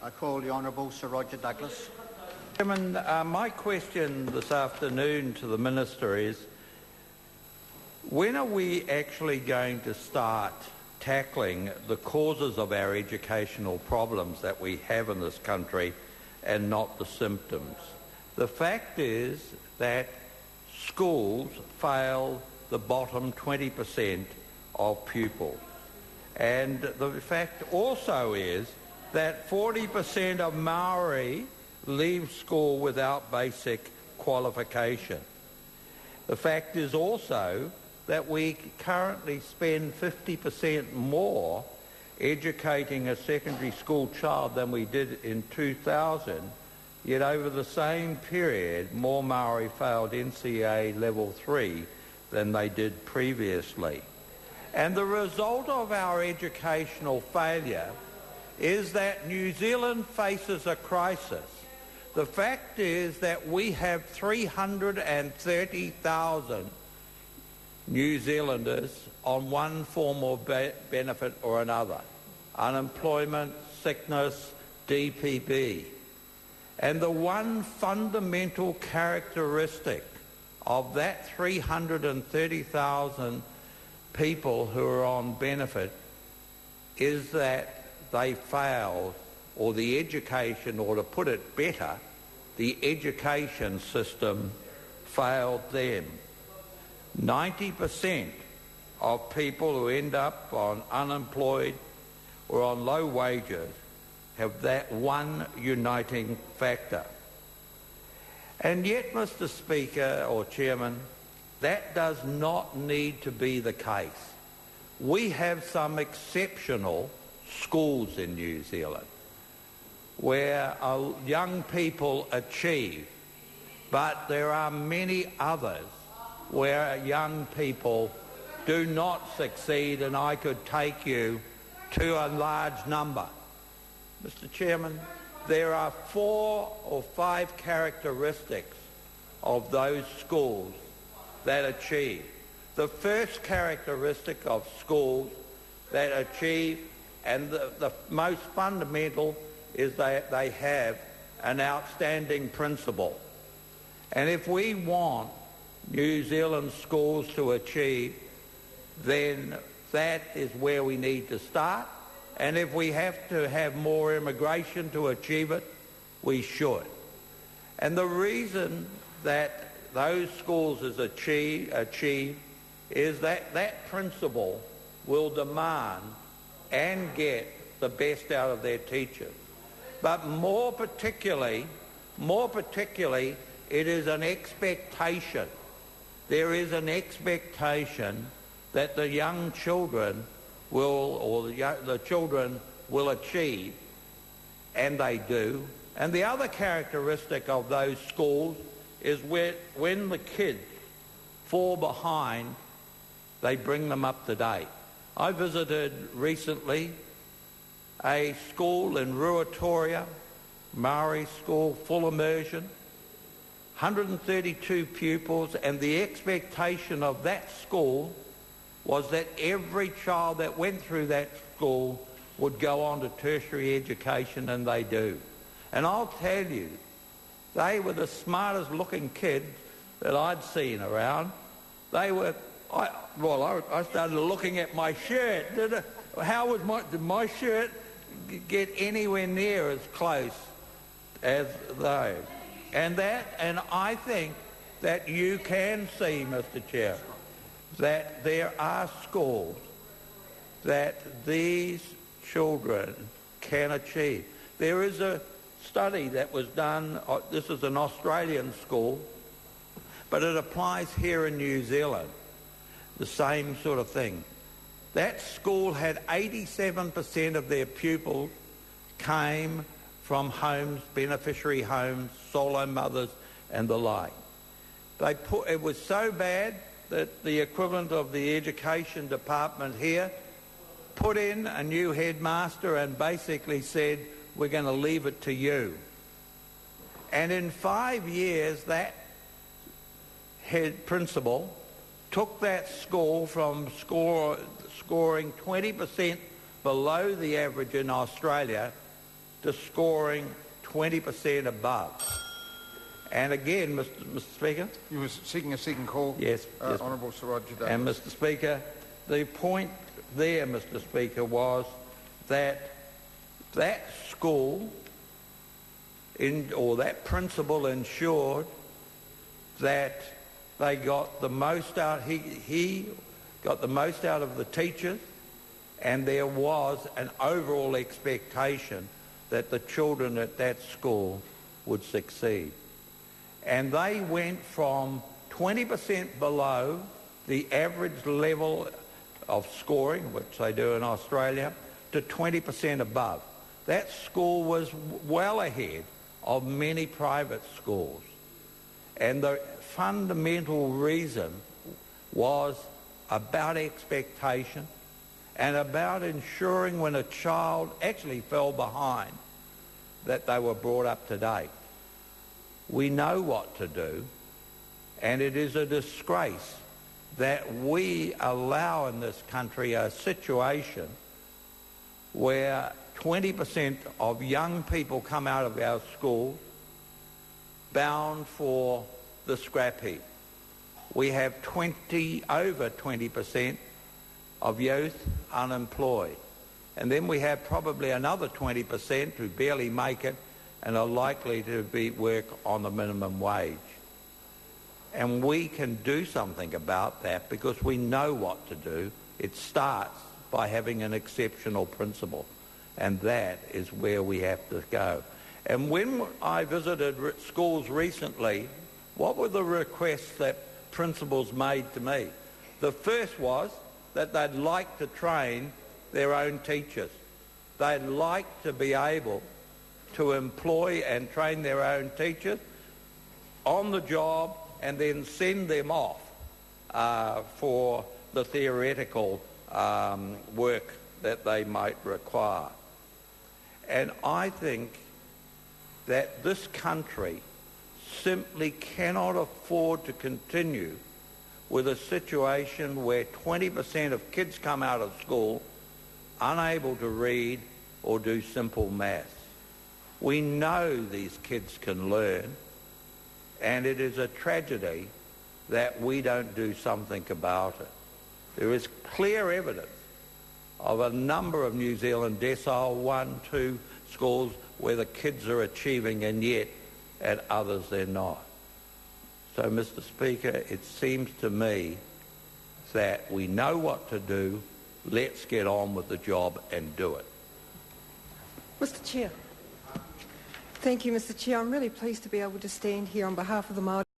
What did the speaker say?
I call the Honourable Sir Roger Douglas. Chairman, my question this afternoon to the Minister is, when are we actually going to start tackling the causes of our educational problems that we have in this country and not the symptoms? The fact is that schools fail the bottom 20% of pupils. And the fact also is that 40% of Maori leave school without basic qualification. The fact is also that we currently spend 50% more educating a secondary school child than we did in 2000, yet over the same period more Maori failed NCEA Level 3 than they did previously. And the result of our educational failure is that New Zealand faces a crisis. The fact is that we have 330,000 New Zealanders on one form of benefit or another: unemployment, sickness, DPP. And the one fundamental characteristic of that 330,000 people who are on benefit is that they failed, or the education, or to put it better, the education system failed them. 90% of people who end up on unemployed or on low wages have that one uniting factor. And yet, Mr. Speaker or Chairman, that does not need to be the case. We have some exceptional schools in New Zealand where young people achieve, but there are many others where young people do not succeed, and I could take you to a large number. Mr. Chairman, there are 4 or 5 characteristics of those schools that achieve. The first characteristic of schools that achieve, and the most fundamental, is that they have an outstanding principal. And if we want New Zealand schools to achieve, then that is where we need to start. And if we have to have more immigration to achieve it, we should. And the reason that those schools is achieve is that that principal will demand and get the best out of their teachers. But more particularly, it is an expectation. There is an expectation that the young children will, or the children will achieve, and they do. And the other characteristic of those schools is when the kids fall behind, they bring them up to date. I visited recently a school in Ruatoria, Maori school, full immersion, 132 pupils, and the expectation of that school was that every child that went through that school would go on to tertiary education, and they do. And I'll tell you, they were the smartest looking kids that I'd seen around. They were, I started looking at my shirt. Did my shirt get anywhere near as close as those? And I think that you can see, Mr. Chair, that there are schools that these children can achieve. There is a study that was done, this is an Australian school, but it applies here in New Zealand, the same sort of thing. That school had 87% of their pupils came from homes, beneficiary homes, solo mothers and the like. It was so bad that the equivalent of the education department here put in a new headmaster and basically said, we're going to leave it to you. And in 5 years, that head principal took that school from scoring 20% below the average in Australia to scoring 20% above. And again, Mr. Speaker. You were seeking a second call? Yes. Yes. Honourable Sir Roger Douglas. And Mr. Speaker, the point there, Mr. Speaker, was that that school or that principal ensured that they got the most out. He got the most out of the teachers, and there was an overall expectation that the children at that school would succeed. And they went from 20% below the average level of scoring, which they do in Australia, to 20% above. That school was well ahead of many private schools. And the fundamental reason was about expectation and about ensuring when a child actually fell behind that they were brought up to date. We know what to do, and it is a disgrace that we allow in this country a situation where 20% of young people come out of our schools bound for the scrap heap. We have over 20% of youth unemployed. And then we have probably another 20% who barely make it and are likely to work on the minimum wage. And we can do something about that because we know what to do. It starts by having an exceptional principal, and that is where we have to go. And when I visited schools recently, what were the requests that principals made to me? The first was that they'd like to train their own teachers. They'd like to be able to employ and train their own teachers on the job and then send them off for the theoretical work that they might require. And I think that this country simply cannot afford to continue with a situation where 20% of kids come out of school unable to read or do simple maths. We know these kids can learn, and it is a tragedy that we don't do something about it. There is clear evidence of a number of New Zealand decile 1, 2 schools where the kids are achieving, and yet at others they're not. So, Mr. Speaker, it seems to me that we know what to do. Let's get on with the job and do it. Mr. Chair. Thank you, Mr. Chair. I'm really pleased to be able to stand here on behalf of the Māori